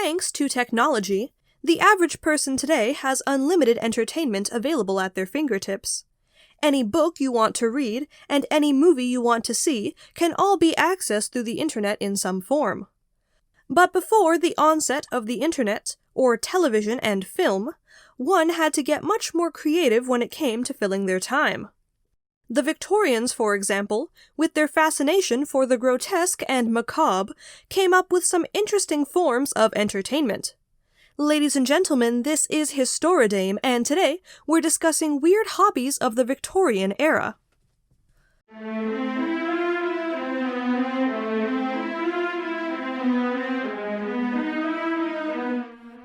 Thanks to technology, the average person today has unlimited entertainment available at their fingertips. Any book you want to read and any movie you want to see can all be accessed through the internet in some form. But before the onset of the internet, or television and film, one had to get much more creative when it came to filling their time. The Victorians, for example, with their fascination for the grotesque and macabre, came up with some interesting forms of entertainment. Ladies and gentlemen, this is Historidame, and today we're discussing weird hobbies of the Victorian era.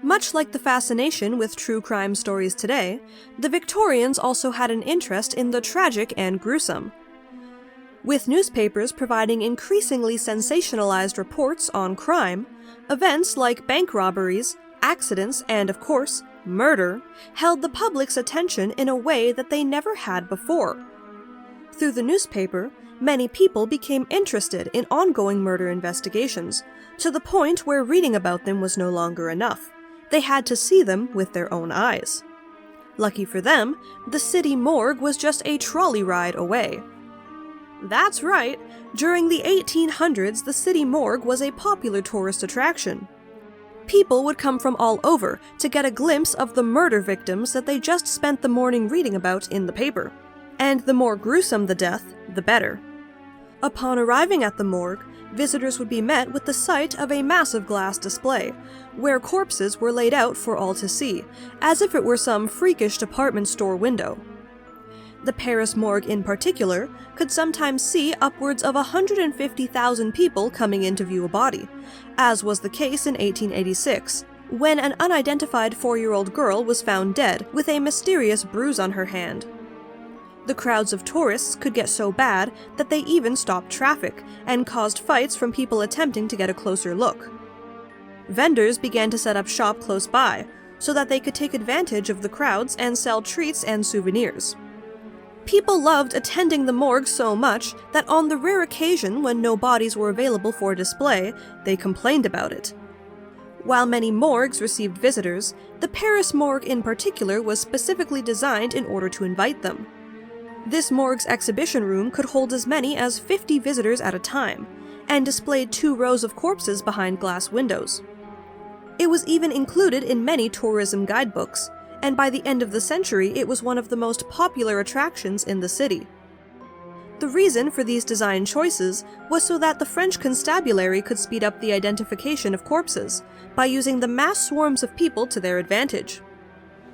Much like the fascination with true crime stories today, the Victorians also had an interest in the tragic and gruesome. With newspapers providing increasingly sensationalized reports on crime, events like bank robberies, accidents, and of course, murder, held the public's attention in a way that they never had before. Through the newspaper, many people became interested in ongoing murder investigations, to the point where reading about them was no longer enough. They had to see them with their own eyes. Lucky for them, the city morgue was just a trolley ride away. That's right, during the 1800s the city morgue was a popular tourist attraction. People would come from all over to get a glimpse of the murder victims that they just spent the morning reading about in the paper. And the more gruesome the death, the better. Upon arriving at the morgue, visitors would be met with the sight of a massive glass display, where corpses were laid out for all to see, as if it were some freakish department store window. The Paris morgue in particular could sometimes see upwards of 150,000 people coming in to view a body, as was the case in 1886, when an unidentified 4-year-old girl was found dead with a mysterious bruise on her hand. The crowds of tourists could get so bad that they even stopped traffic and caused fights from people attempting to get a closer look. Vendors began to set up shop close by, so that they could take advantage of the crowds and sell treats and souvenirs. People loved attending the morgue so much that on the rare occasion when no bodies were available for display, they complained about it. While many morgues received visitors, the Paris morgue in particular was specifically designed in order to invite them. This morgue's exhibition room could hold as many as 50 visitors at a time, and displayed 2 rows of corpses behind glass windows. It was even included in many tourism guidebooks, and by the end of the century it was one of the most popular attractions in the city. The reason for these design choices was so that the French constabulary could speed up the identification of corpses, by using the mass swarms of people to their advantage.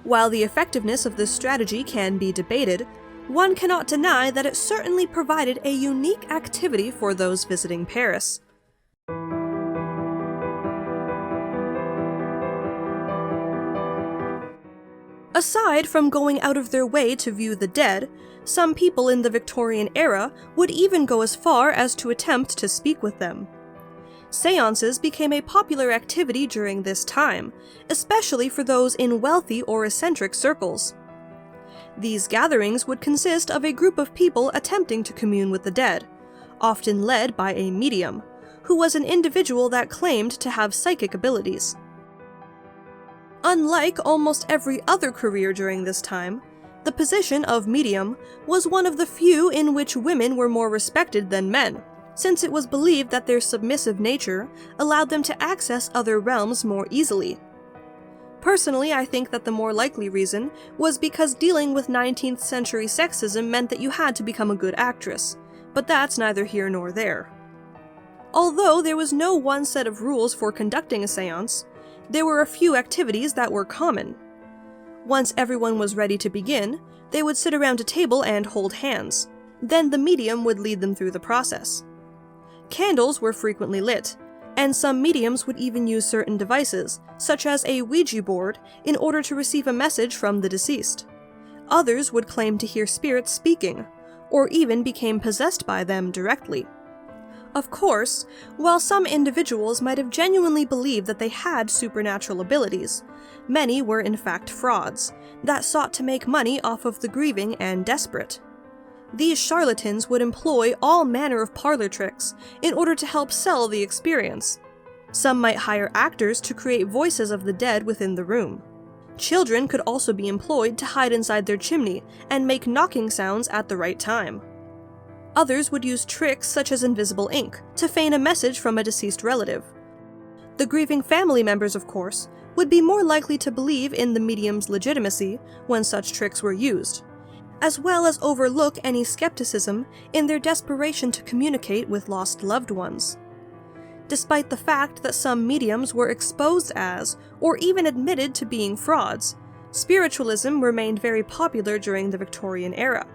While the effectiveness of this strategy can be debated, one cannot deny that it certainly provided a unique activity for those visiting Paris. Aside from going out of their way to view the dead, some people in the Victorian era would even go as far as to attempt to speak with them. Seances became a popular activity during this time, especially for those in wealthy or eccentric circles. These gatherings would consist of a group of people attempting to commune with the dead, often led by a medium, who was an individual that claimed to have psychic abilities. Unlike almost every other career during this time, the position of medium was one of the few in which women were more respected than men, since it was believed that their submissive nature allowed them to access other realms more easily. Personally, I think that the more likely reason was because dealing with 19th century sexism meant that you had to become a good actress, but that's neither here nor there. Although there was no one set of rules for conducting a seance, there were a few activities that were common. Once everyone was ready to begin, they would sit around a table and hold hands. Then the medium would lead them through the process. Candles were frequently lit, and some mediums would even use certain devices, such as a Ouija board, in order to receive a message from the deceased. Others would claim to hear spirits speaking, or even became possessed by them directly. Of course, while some individuals might have genuinely believed that they had supernatural abilities, many were in fact frauds, that sought to make money off of the grieving and desperate. These charlatans would employ all manner of parlor tricks in order to help sell the experience. Some might hire actors to create voices of the dead within the room. Children could also be employed to hide inside their chimney and make knocking sounds at the right time. Others would use tricks such as invisible ink to feign a message from a deceased relative. The grieving family members, of course, would be more likely to believe in the medium's legitimacy when such tricks were used, as well as overlook any skepticism in their desperation to communicate with lost loved ones. Despite the fact that some mediums were exposed as, or even admitted to being frauds, spiritualism remained very popular during the Victorian era.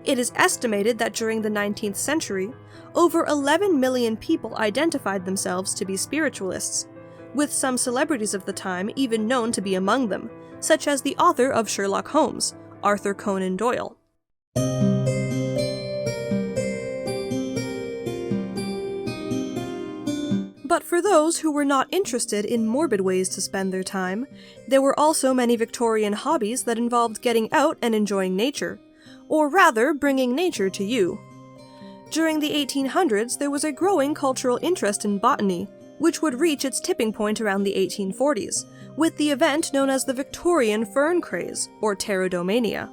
It is estimated that during the 19th century, over 11 million people identified themselves to be spiritualists, with some celebrities of the time even known to be among them, such as the author of Sherlock Holmes, Arthur Conan Doyle. But for those who were not interested in morbid ways to spend their time, there were also many Victorian hobbies that involved getting out and enjoying nature, or rather bringing nature to you. During the 1800s, there was a growing cultural interest in botany, which would reach its tipping point around the 1840s, with the event known as the Victorian fern craze, or Pterodomania.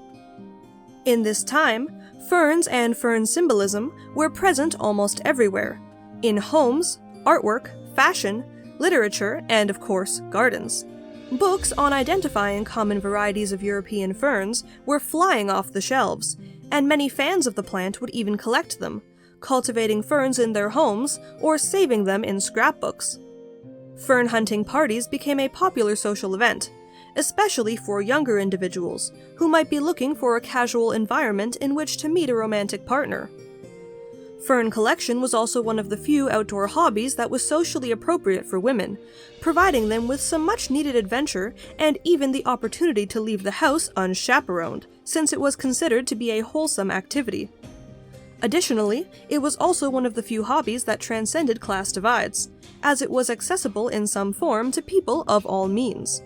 In this time, ferns and fern symbolism were present almost everywhere, in homes, artwork, fashion, literature, and of course, gardens. Books on identifying common varieties of European ferns were flying off the shelves, and many fans of the plant would even collect them, cultivating ferns in their homes or saving them in scrapbooks. Fern hunting parties became a popular social event, especially for younger individuals who might be looking for a casual environment in which to meet a romantic partner. Fern collection was also one of the few outdoor hobbies that was socially appropriate for women, providing them with some much-needed adventure and even the opportunity to leave the house unchaperoned, since it was considered to be a wholesome activity. Additionally, it was also one of the few hobbies that transcended class divides, as it was accessible in some form to people of all means.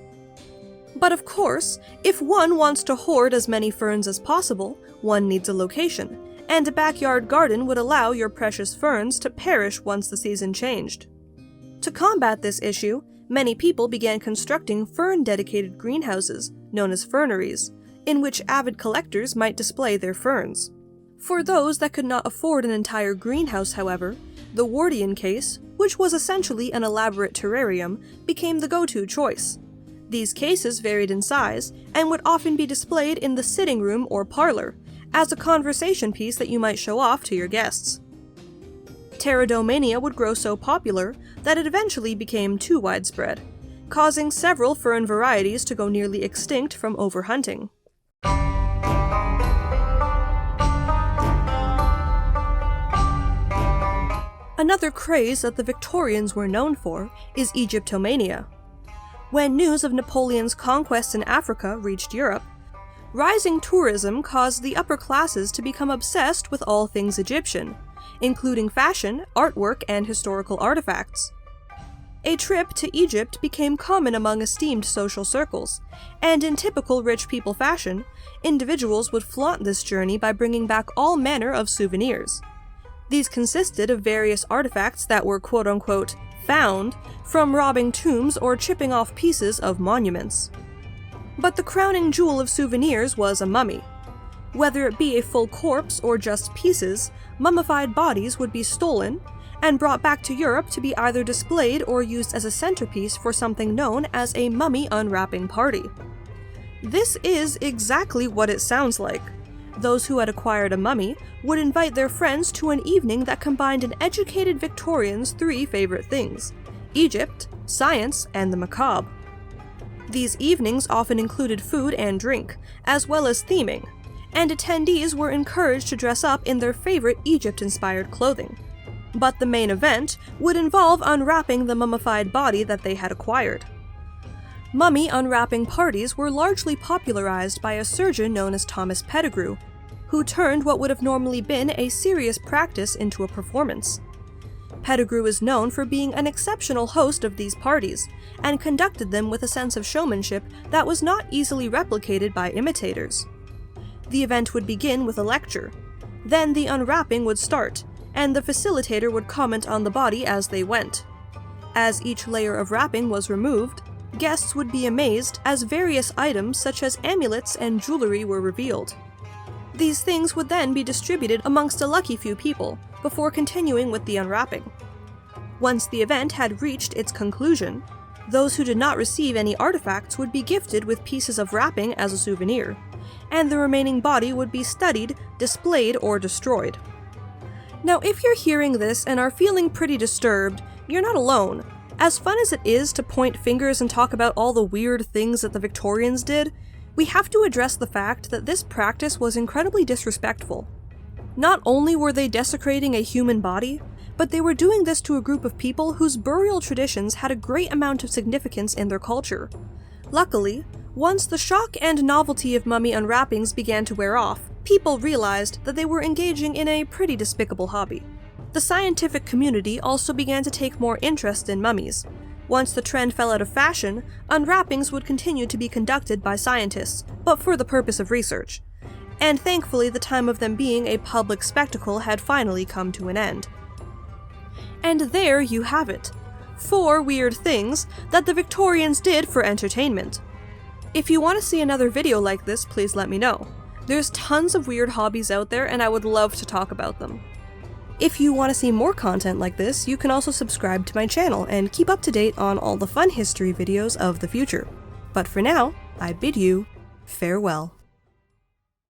But of course, if one wants to hoard as many ferns as possible, one needs a location, and a backyard garden would allow your precious ferns to perish once the season changed. To combat this issue, many people began constructing fern-dedicated greenhouses, known as ferneries, in which avid collectors might display their ferns. For those that could not afford an entire greenhouse, however, the Wardian case, which was essentially an elaborate terrarium, became the go-to choice. These cases varied in size, and would often be displayed in the sitting room or parlor, as a conversation piece that you might show off to your guests. Pterodomania would grow so popular that it eventually became too widespread, causing several fern varieties to go nearly extinct from overhunting. Another craze that the Victorians were known for is Egyptomania. When news of Napoleon's conquests in Africa reached Europe, rising tourism caused the upper classes to become obsessed with all things Egyptian, including fashion, artwork, and historical artifacts. A trip to Egypt became common among esteemed social circles, and in typical rich people fashion, individuals would flaunt this journey by bringing back all manner of souvenirs. These consisted of various artifacts that were quote-unquote found from robbing tombs or chipping off pieces of monuments. But the crowning jewel of souvenirs was a mummy. Whether it be a full corpse or just pieces, mummified bodies would be stolen and brought back to Europe to be either displayed or used as a centerpiece for something known as a mummy unwrapping party. This is exactly what it sounds like. Those who had acquired a mummy would invite their friends to an evening that combined an educated Victorian's three favorite things: Egypt, science, and the macabre. These evenings often included food and drink, as well as theming, and attendees were encouraged to dress up in their favorite Egypt-inspired clothing. But the main event would involve unwrapping the mummified body that they had acquired. Mummy unwrapping parties were largely popularized by a surgeon known as Thomas Pettigrew, who turned what would have normally been a serious practice into a performance. Pettigrew is known for being an exceptional host of these parties, and conducted them with a sense of showmanship that was not easily replicated by imitators. The event would begin with a lecture. Then the unwrapping would start, and the facilitator would comment on the body as they went. As each layer of wrapping was removed, guests would be amazed as various items such as amulets and jewelry were revealed. These things would then be distributed amongst a lucky few people, before continuing with the unwrapping. Once the event had reached its conclusion, those who did not receive any artifacts would be gifted with pieces of wrapping as a souvenir, and the remaining body would be studied, displayed, or destroyed. Now, if you're hearing this and are feeling pretty disturbed, you're not alone. As fun as it is to point fingers and talk about all the weird things that the Victorians did, we have to address the fact that this practice was incredibly disrespectful. Not only were they desecrating a human body, but they were doing this to a group of people whose burial traditions had a great amount of significance in their culture. Luckily, once the shock and novelty of mummy unwrappings began to wear off, people realized that they were engaging in a pretty despicable hobby. The scientific community also began to take more interest in mummies. Once the trend fell out of fashion, unwrappings would continue to be conducted by scientists, but for the purpose of research. And thankfully, the time of them being a public spectacle had finally come to an end. And there you have it. 4 weird things that the Victorians did for entertainment. If you want to see another video like this, please let me know. There's tons of weird hobbies out there and I would love to talk about them. If you want to see more content like this, you can also subscribe to my channel and keep up to date on all the fun history videos of the future. But for now, I bid you farewell.